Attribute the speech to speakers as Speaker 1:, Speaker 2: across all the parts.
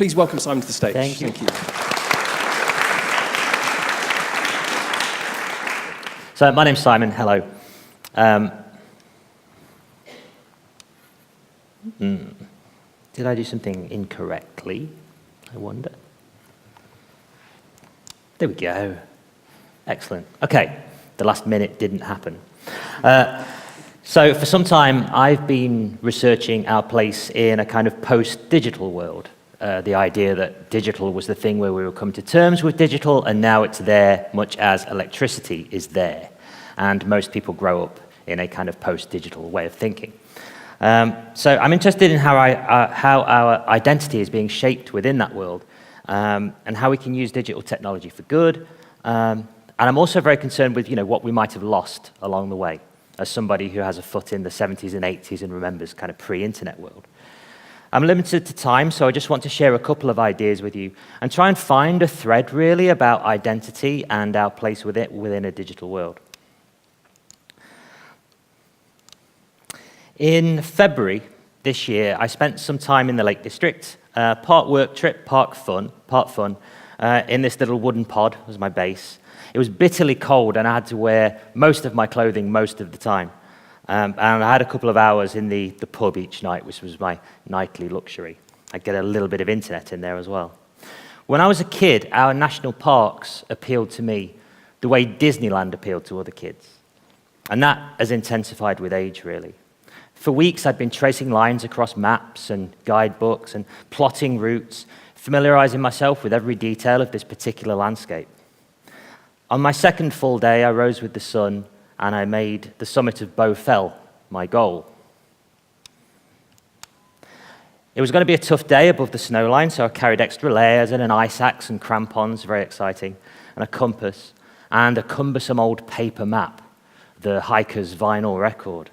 Speaker 1: Please welcome Simon to the stage.
Speaker 2: Thank you. So my name's Simon, hello. Did I do something incorrectly, I wonder? There we go. Excellent. Okay, the last minute didn't happen. So for some time, I've been researching our place in a kind of post-digital world. The idea that digital was the thing where we were coming to terms with digital, and now it's there much as electricity is there. And most people grow up in a kind of post-digital way of thinking. So I'm interested in how our identity is being shaped within that world, and how we can use digital technology for good. And I'm also very concerned with what we might have lost along the way, as somebody who has a foot in the 70s and 80s and remembers kind of pre-internet world. I'm limited to time, so I just want to share a couple of ideas with you and try and find a thread, really, about identity and our place with it within a digital world. In February this year, I spent some time in the Lake District, part work trip, part fun, in this little wooden pod was my base. It was bitterly cold, and I had to wear most of my clothing most of the time. And I had a couple of hours in the pub each night, which was my nightly luxury. I'd get a little bit of internet in there as well. When I was a kid, our national parks appealed to me the way Disneyland appealed to other kids. And that has intensified with age, really. For weeks, I'd been tracing lines across maps and guidebooks and plotting routes, familiarizing myself with every detail of this particular landscape. On my second full day, I rose with the sun, and I made the summit of Bow Fell my goal. It was going to be a tough day above the snow line, so I carried extra layers and an ice axe and crampons, very exciting, and a compass, and a cumbersome old paper map, the hiker's vinyl record.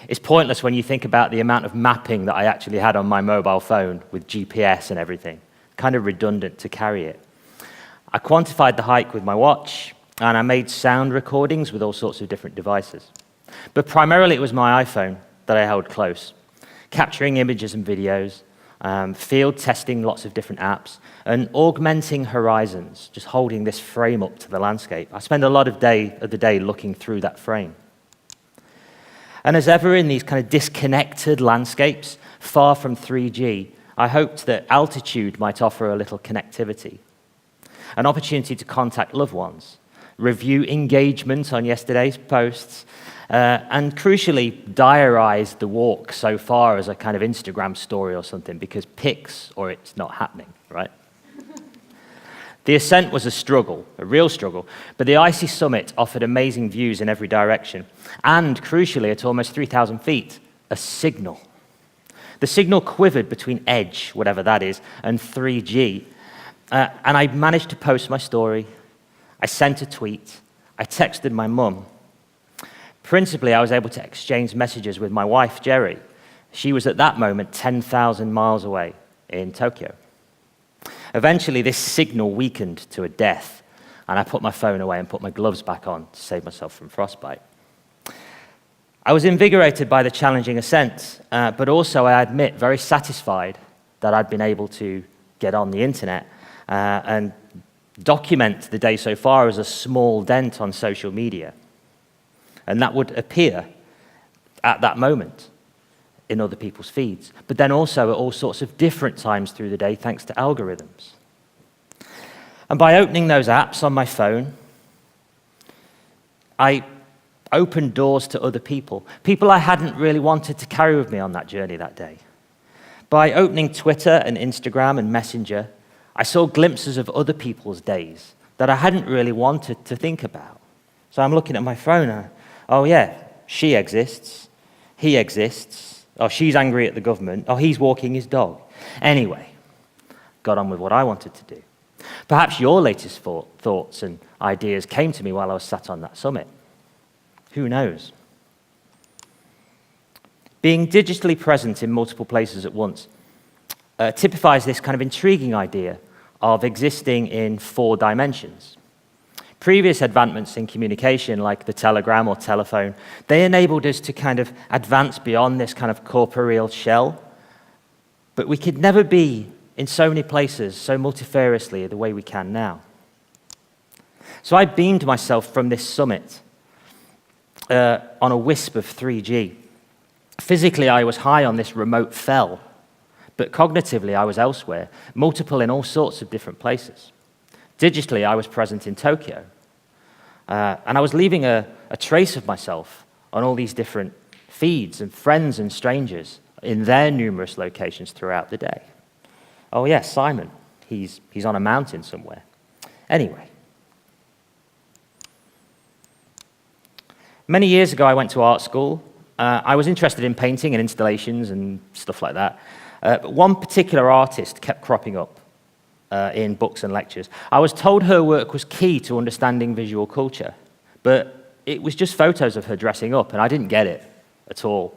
Speaker 2: It's pointless when you think about the amount of mapping that I actually had on my mobile phone with GPS and everything. Kind of redundant to carry it. I quantified the hike with my watch, and I made sound recordings with all sorts of different devices. But primarily it was my iPhone that I held close, capturing images and videos, field testing lots of different apps, and augmenting horizons, just holding this frame up to the landscape. I spend a lot of the day looking through that frame. And as ever in these kind of disconnected landscapes, far from 3G, I hoped that altitude might offer a little connectivity, an opportunity to contact loved ones, review engagement on yesterday's posts, and crucially, diarize the walk so far as a kind of Instagram story or something, because pics or it's not happening, right? The ascent was a struggle, a real struggle, but the icy summit offered amazing views in every direction, and crucially, at almost 3,000 feet, a signal. The signal quivered between edge, whatever that is, and 3G, and I managed to post my story. I sent a tweet. I texted my mum. Principally, I was able to exchange messages with my wife, Jerry. She was at that moment 10,000 miles away in Tokyo. Eventually, this signal weakened to a death, and I put my phone away and put my gloves back on to save myself from frostbite. I was invigorated by the challenging ascent, but also, I admit, very satisfied that I'd been able to get on the internet and document the day so far as a small dent on social media. And that would appear at that moment in other people's feeds, but then also at all sorts of different times through the day thanks to algorithms. And by opening those apps on my phone, I opened doors to other people I hadn't really wanted to carry with me on that journey that day. By opening Twitter and Instagram and Messenger, I saw glimpses of other people's days that I hadn't really wanted to think about. So I'm looking at my phone and, oh yeah, she exists, he exists, oh, she's angry at the government, oh, he's walking his dog. Anyway, got on with what I wanted to do. Perhaps your latest thoughts and ideas came to me while I was sat on that summit. Who knows? Being digitally present in multiple places at once typifies this kind of intriguing idea of existing in 4 dimensions. Previous advancements in communication, like the telegram or telephone, they enabled us to kind of advance beyond this kind of corporeal shell, but we could never be in so many places, so multifariously the way we can now. So I beamed myself from this summit on a wisp of 3G. Physically, I was high on this remote fell, but cognitively, I was elsewhere, multiple in all sorts of different places. Digitally, I was present in Tokyo, and I was leaving a trace of myself on all these different feeds and friends and strangers in their numerous locations throughout the day. Oh yes, Simon, he's on a mountain somewhere. Anyway. Many years ago, I went to art school. I was interested in painting and installations and stuff like that. But one particular artist kept cropping up in books and lectures. I was told her work was key to understanding visual culture, but it was just photos of her dressing up, and I didn't get it at all.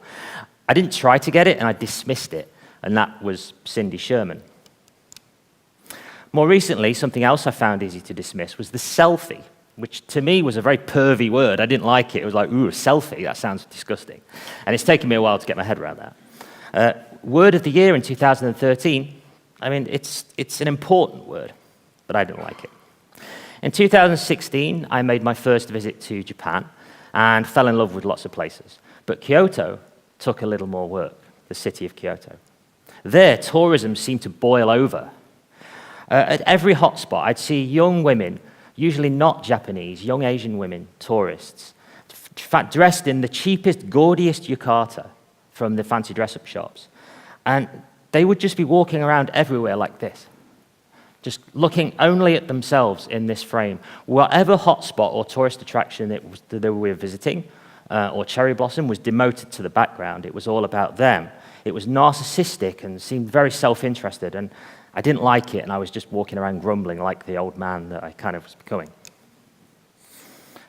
Speaker 2: I didn't try to get it, and I dismissed it, and that was Cindy Sherman. More recently, something else I found easy to dismiss was the selfie, which to me was a very pervy word. I didn't like it. It was like, ooh, a selfie, that sounds disgusting. And it's taken me a while to get my head around that. Word of the year in 2013, I mean, it's an important word, but I didn't like it. In 2016, I made my first visit to Japan and fell in love with lots of places. But Kyoto took a little more work, the city of Kyoto. There, tourism seemed to boil over. At every hotspot, I'd see young women, usually not Japanese, young Asian women, tourists, dressed in the cheapest, gaudiest yukata from the fancy dress-up shops. And they would just be walking around everywhere like this, just looking only at themselves in this frame. Whatever hotspot or tourist attraction that we were visiting, or cherry blossom, was demoted to the background. It was all about them. It was narcissistic and seemed very self-interested, and I didn't like it, and I was just walking around grumbling like the old man that I kind of was becoming.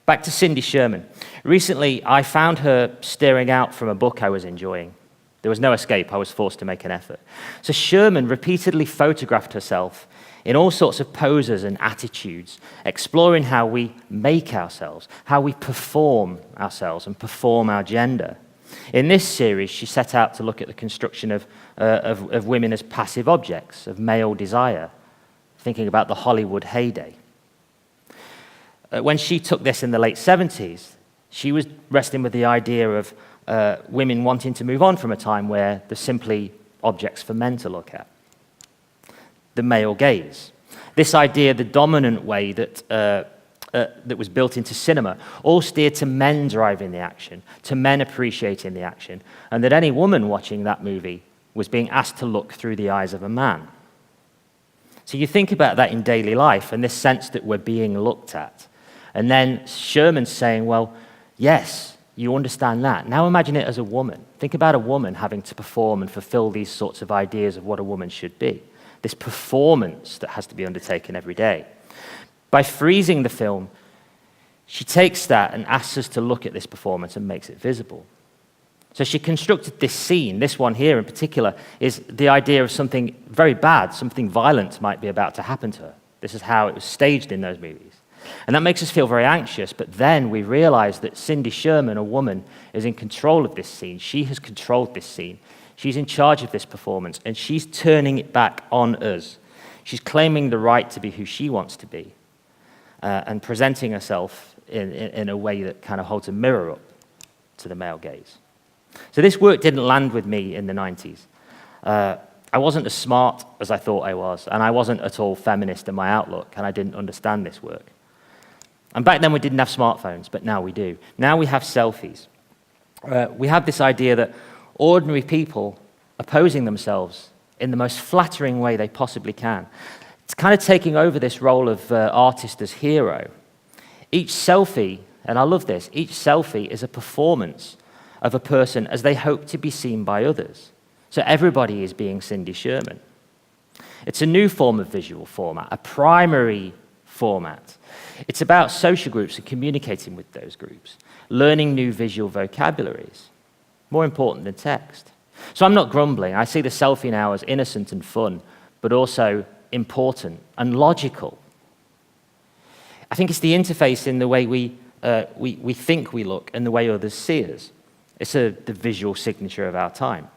Speaker 2: Back to Cindy Sherman. Recently, I found her staring out from a book I was enjoying. There was no escape. I was forced to make an effort. So Sherman repeatedly photographed herself in all sorts of poses and attitudes, exploring how we make ourselves, how we perform ourselves and perform our gender. In this series, she set out to look at the construction of women as passive objects, of male desire, thinking about the Hollywood heyday. When she took this in the late 70s, she was wrestling with the idea of women wanting to move on from a time where they're simply objects for men to look at. The male gaze. This idea, the dominant way that was built into cinema, all steered to men driving the action, to men appreciating the action, and that any woman watching that movie was being asked to look through the eyes of a man. So you think about that in daily life, and this sense that we're being looked at. And then Sherman's saying, well, yes, you understand that. Now imagine it as a woman. Think about a woman having to perform and fulfill these sorts of ideas of what a woman should be. This performance that has to be undertaken every day. By freezing the film, she takes that and asks us to look at this performance and makes it visible. So she constructed this scene, this one here in particular, is the idea of something very bad, something violent might be about to happen to her. This is how it was staged in those movies. And that makes us feel very anxious, but then we realize that Cindy Sherman, a woman, is in control of this scene. She has controlled this scene. She's in charge of this performance, and she's turning it back on us. She's claiming the right to be who she wants to be, and presenting herself in a way that kind of holds a mirror up to the male gaze. So this work didn't land with me in the 90s. I wasn't as smart as I thought I was, and I wasn't at all feminist in my outlook, and I didn't understand this work. And back then we didn't have smartphones, but now we do. Now we have selfies. We have this idea that ordinary people are posing themselves in the most flattering way they possibly can. It's kind of taking over this role of artist as hero. Each selfie, and I love this, each selfie is a performance of a person as they hope to be seen by others. So everybody is being Cindy Sherman. It's a new form of visual format, a primary format. It's about social groups and communicating with those groups, learning new visual vocabularies, more important than text. So I'm not grumbling. I see the selfie now as innocent and fun, but also important and logical. I think it's the interface in the way we think we look and the way others see us. It's the visual signature of our time.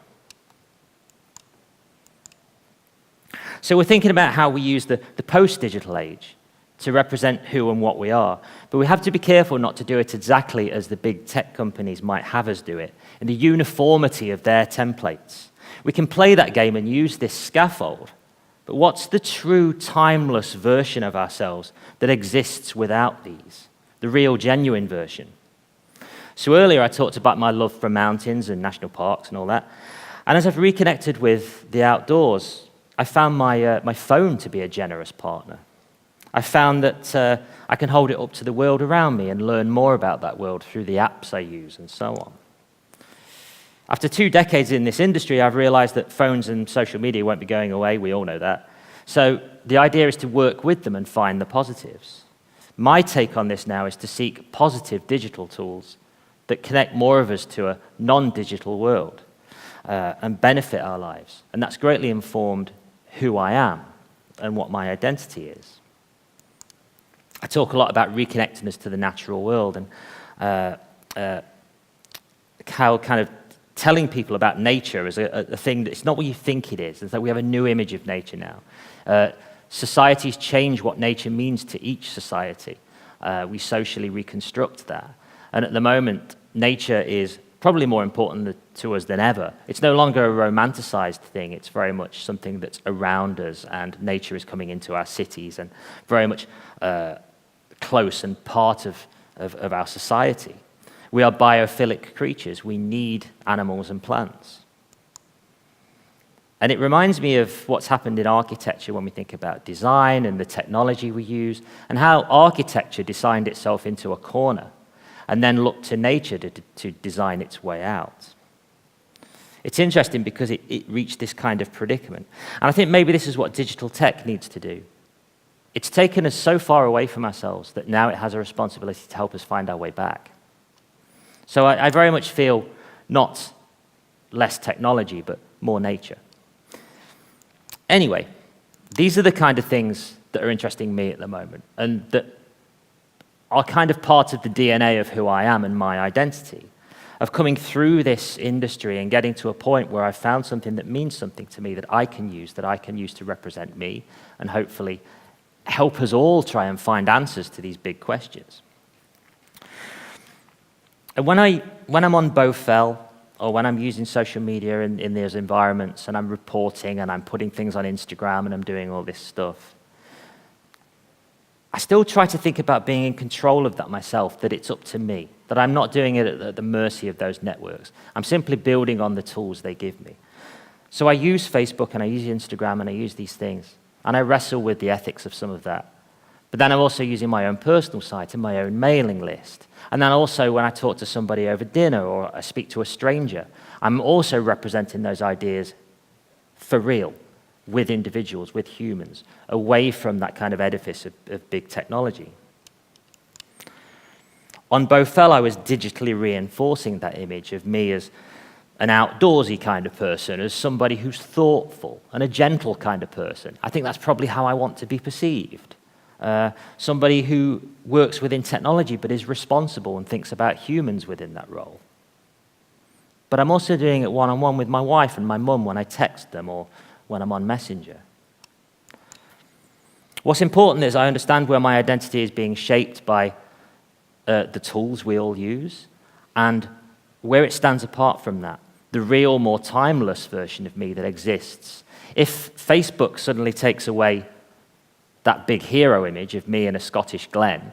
Speaker 2: So we're thinking about how we use the post-digital age to represent who and what we are. But we have to be careful not to do it exactly as the big tech companies might have us do it, in the uniformity of their templates. We can play that game and use this scaffold, but what's the true timeless version of ourselves that exists without these? The real, genuine version. So earlier I talked about my love for mountains and national parks and all that. And as I've reconnected with the outdoors, I found my phone to be a generous partner. I found that I can hold it up to the world around me and learn more about that world through the apps I use and so on. After 2 decades in this industry, I've realized that phones and social media won't be going away. We all know that. So the idea is to work with them and find the positives. My take on this now is to seek positive digital tools that connect more of us to a non-digital world and benefit our lives. And that's greatly informed who I am and what my identity is. I talk a lot about reconnecting us to the natural world and how kind of telling people about nature is a thing that it's not what you think it is. It's that we have a new image of nature now. Societies change what nature means to each society. We socially reconstruct that. And at the moment, nature is probably more important to us than ever. It's no longer a romanticized thing. It's very much something that's around us, and nature is coming into our cities and very much close and part of our society. We are biophilic creatures. We need animals and plants. And it reminds me of what's happened in architecture when we think about design and the technology we use, and how architecture designed itself into a corner and then looked to nature to design its way out. It's interesting because it reached this kind of predicament. And I think maybe this is what digital tech needs to do. It's taken us so far away from ourselves that now it has a responsibility to help us find our way back. So I very much feel not less technology, but more nature. Anyway, these are the kind of things that are interesting me at the moment, and that are kind of part of the DNA of who I am and my identity, of coming through this industry and getting to a point where I've found something that means something to me that I can use to represent me, and hopefully help us all try and find answers to these big questions. And when I'm on Bofel, or when I'm using social media in those environments, and I'm reporting, and I'm putting things on Instagram, and I'm doing all this stuff, I still try to think about being in control of that myself, that it's up to me, that I'm not doing it at the mercy of those networks. I'm simply building on the tools they give me. So I use Facebook, and I use Instagram, and I use these things, and I wrestle with the ethics of some of that. But then I'm also using my own personal site and my own mailing list. And then also when I talk to somebody over dinner or I speak to a stranger, I'm also representing those ideas for real, with individuals, with humans, away from that kind of edifice of big technology. On Bofel, I was digitally reinforcing that image of me as an outdoorsy kind of person, as somebody who's thoughtful and a gentle kind of person. I think that's probably how I want to be perceived. Somebody who works within technology but is responsible and thinks about humans within that role. But I'm also doing it one-on-one with my wife and my mum when I text them or when I'm on Messenger. What's important is I understand where my identity is being shaped by the tools we all use, and where it stands apart from that, the real, more timeless version of me that exists. If Facebook suddenly takes away that big hero image of me in a Scottish glen,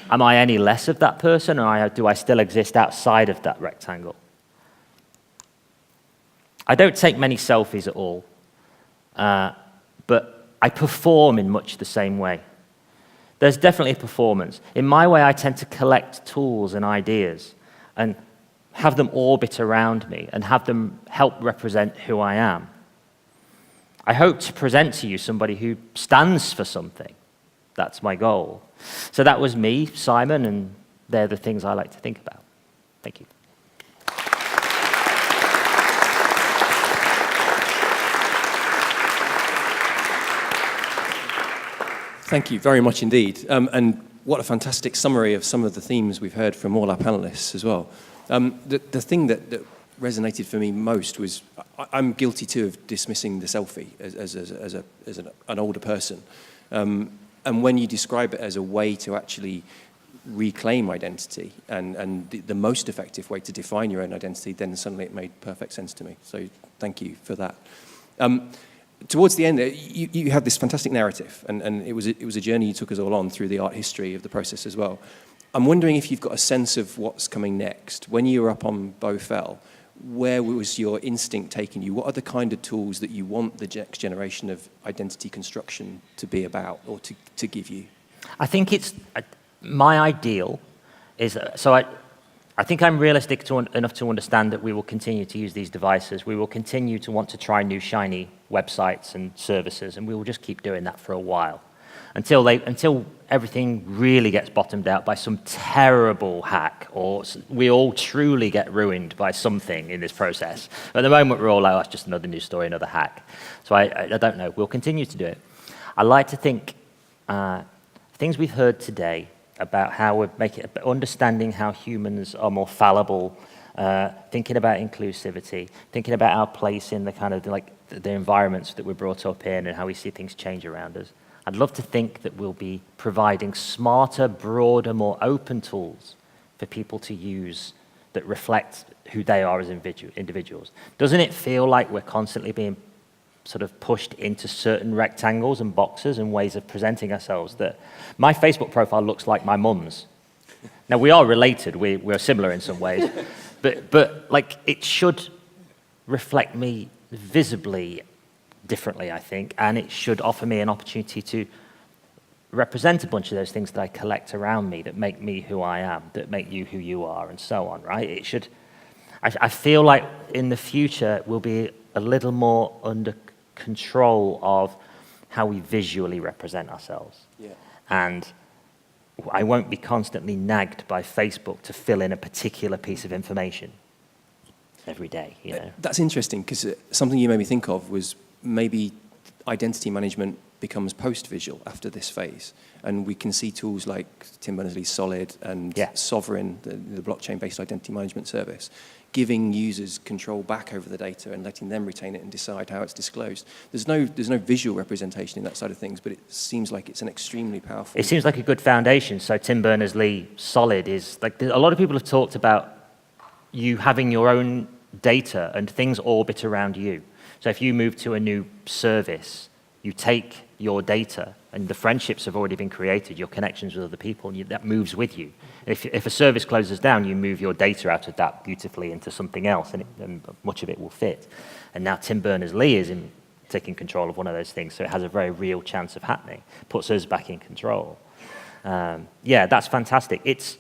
Speaker 2: am I any less of that person, or do I still exist outside of that rectangle? I don't take many selfies at all, but I perform in much the same way. There's definitely a performance. In my way, I tend to collect tools and ideas and have them orbit around me and have them help represent who I am. I hope to present to you somebody who stands for something. That's my goal. So that was me, Simon, and they're the things I like to think about. Thank you.
Speaker 1: Thank you very much indeed. And what a fantastic summary of some of the themes we've heard from all our panelists as well. The thing that resonated for me most was I'm guilty too of dismissing the selfie as an older person, and when you describe it as a way to actually reclaim identity and the most effective way to define your own identity, then suddenly it made perfect sense to me. So thank you for that. Towards the end, you had this fantastic narrative, and it was a journey you took us all on through the art history of the process as well. I'm wondering if you've got a sense of what's coming next. When you were up on Bow Fell, where was your instinct taking you? What are the kind of tools that you want the next generation of identity construction to be about or to give you?
Speaker 2: I think it's my ideal is I think I'm realistic enough to understand that we will continue to use these devices. We will continue to want to try new shiny websites and services, and we will just keep doing that for a while until everything really gets bottomed out by some terrible hack, or we all truly get ruined by something in this process. At the moment, we're all like, oh, it's just another news story, another hack. So I don't know. We'll continue to do it. I like to think things we've heard today about how we're understanding how humans are more fallible, thinking about inclusivity, thinking about our place in the kind of the environments that we're brought up in and how we see things change around us. I'd love to think that we'll be providing smarter, broader, more open tools for people to use that reflect who they are as individuals. Doesn't it feel like we're constantly being sort of pushed into certain rectangles and boxes and ways of presenting ourselves that my Facebook profile looks like my mum's? Now, we are related. We're similar in some ways. but like, it should reflect me visibly differently, I think, and it should offer me an opportunity to represent a bunch of those things that I collect around me that make me who I am, that make you who you are, and so on, right? It should. I feel like in the future we'll be a little more under control of how we visually represent ourselves.
Speaker 1: Yeah.
Speaker 2: And I won't be constantly nagged by Facebook to fill in a particular piece of information every day, you know.
Speaker 1: That's interesting, because something you made me think of was maybe identity management becomes post-visual after this phase. And we can see tools like Tim Berners-Lee's Solid and Sovereign, the blockchain-based identity management service, giving users control back over the data and letting them retain it and decide how it's disclosed. There's no visual representation in that side of things, but it seems like it's an extremely powerful...
Speaker 2: It seems like a good foundation. So Tim Berners-Lee Solid is, like, a lot of people have talked about you having your own data and things orbit around you. So if you move to a new service, you take your data, and the friendships have already been created, your connections with other people, and that moves with you. If a service closes down, you move your data out of that beautifully into something else, and much of it will fit. And now Tim Berners-Lee is taking control of one of those things, so it has a very real chance of happening. Puts us back in control. Yeah, that's fantastic. It's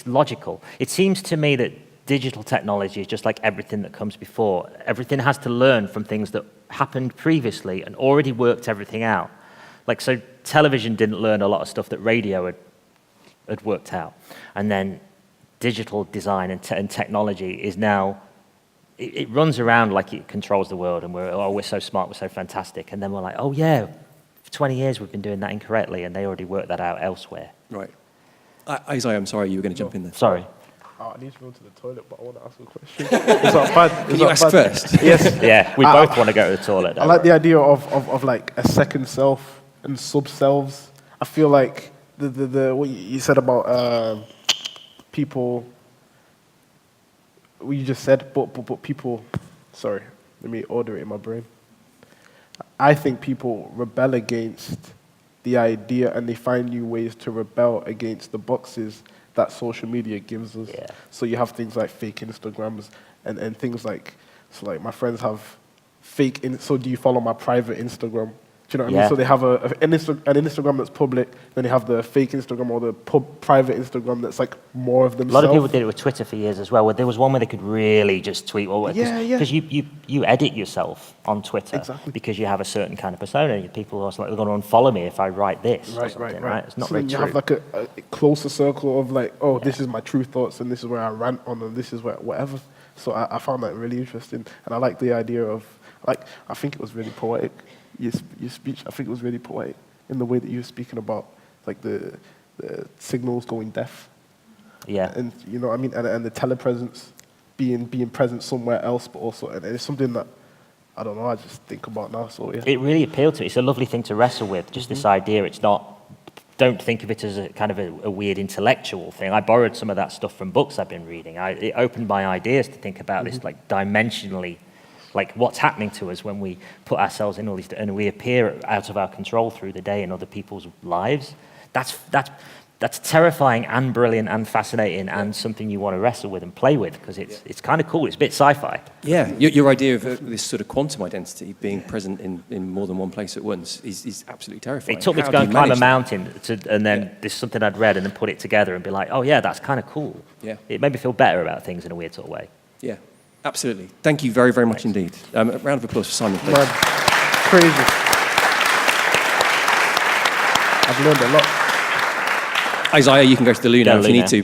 Speaker 2: logical. It seems to me that digital technology is just like everything that comes before. Everything has to learn from things that happened previously and already worked everything out. Like, so television didn't learn a lot of stuff that radio had worked out. And then digital design and technology is now, it runs around like it controls the world, and we're so smart, we're so fantastic. And then we're like, oh yeah, for 20 years we've been doing that incorrectly, and they already worked that out elsewhere.
Speaker 1: Right. Isaiah, I'm sorry, you were going to jump in there.
Speaker 2: Sorry.
Speaker 3: I need to go to the toilet, but I want to ask a question. Is that bad?
Speaker 1: Can you ask first?
Speaker 3: Yes.
Speaker 2: Yeah, we both want to go to the toilet.
Speaker 3: I like the idea of like a second self and sub-selves. I feel like the what you said about people, what you just said, but people, sorry, let me order it in my brain. I think people rebel against the idea, and they find new ways to rebel against the boxes that social media gives us.
Speaker 2: Yeah.
Speaker 3: So you have things like fake Instagrams and things like, so like my friends have fake, so do you follow my private Instagram? Do you know what I mean? So they have an Instagram that's public, then they have the fake Instagram or the private Instagram that's like more of themselves.
Speaker 2: A lot of people did it with Twitter for years as well, where there was one where they could really just tweet. Because you edit yourself on Twitter because you have a certain kind of persona. People are like, they're going to unfollow me if I write this or something, right? It's not
Speaker 3: so
Speaker 2: very
Speaker 3: then you
Speaker 2: true.
Speaker 3: have like a closer circle of like, oh, this is my true thoughts, and this is where I rant on, and this is where whatever. So I found that really interesting, and I like the idea of, like, I think it was really poetic. Your speech, I think it was really poetic in the way that you were speaking about like the signals going deaf.
Speaker 2: Yeah.
Speaker 3: And you know what I mean, and the telepresence. being present somewhere else, but also, and it's something that, I don't know, I just think about now, so yeah.
Speaker 2: It really appealed to me. It's a lovely thing to wrestle with, just this idea. It's not, don't think of it as a kind of a weird intellectual thing. I borrowed some of that stuff from books I've been reading. It opened my ideas to think about this, like, dimensionally, like what's happening to us when we put ourselves in all these, and we appear out of our control through the day in other people's lives. That's terrifying and brilliant and fascinating and something you want to wrestle with and play with, because it's kind of cool. It's a bit sci-fi.
Speaker 1: Yeah, your idea of this sort of quantum identity being present in more than one place at once is absolutely terrifying.
Speaker 2: It took me to go and climb a mountain, and then there's something I'd read and then put it together and be like, oh yeah, that's kind of cool.
Speaker 1: Yeah.
Speaker 2: It made me feel better about things in a weird sort of way.
Speaker 1: Yeah, absolutely. Thank you very, very much indeed. A round of applause for Simon, please.
Speaker 3: Man, crazy. I've learned a lot.
Speaker 1: Isaiah, you can go to the loo now if you need to.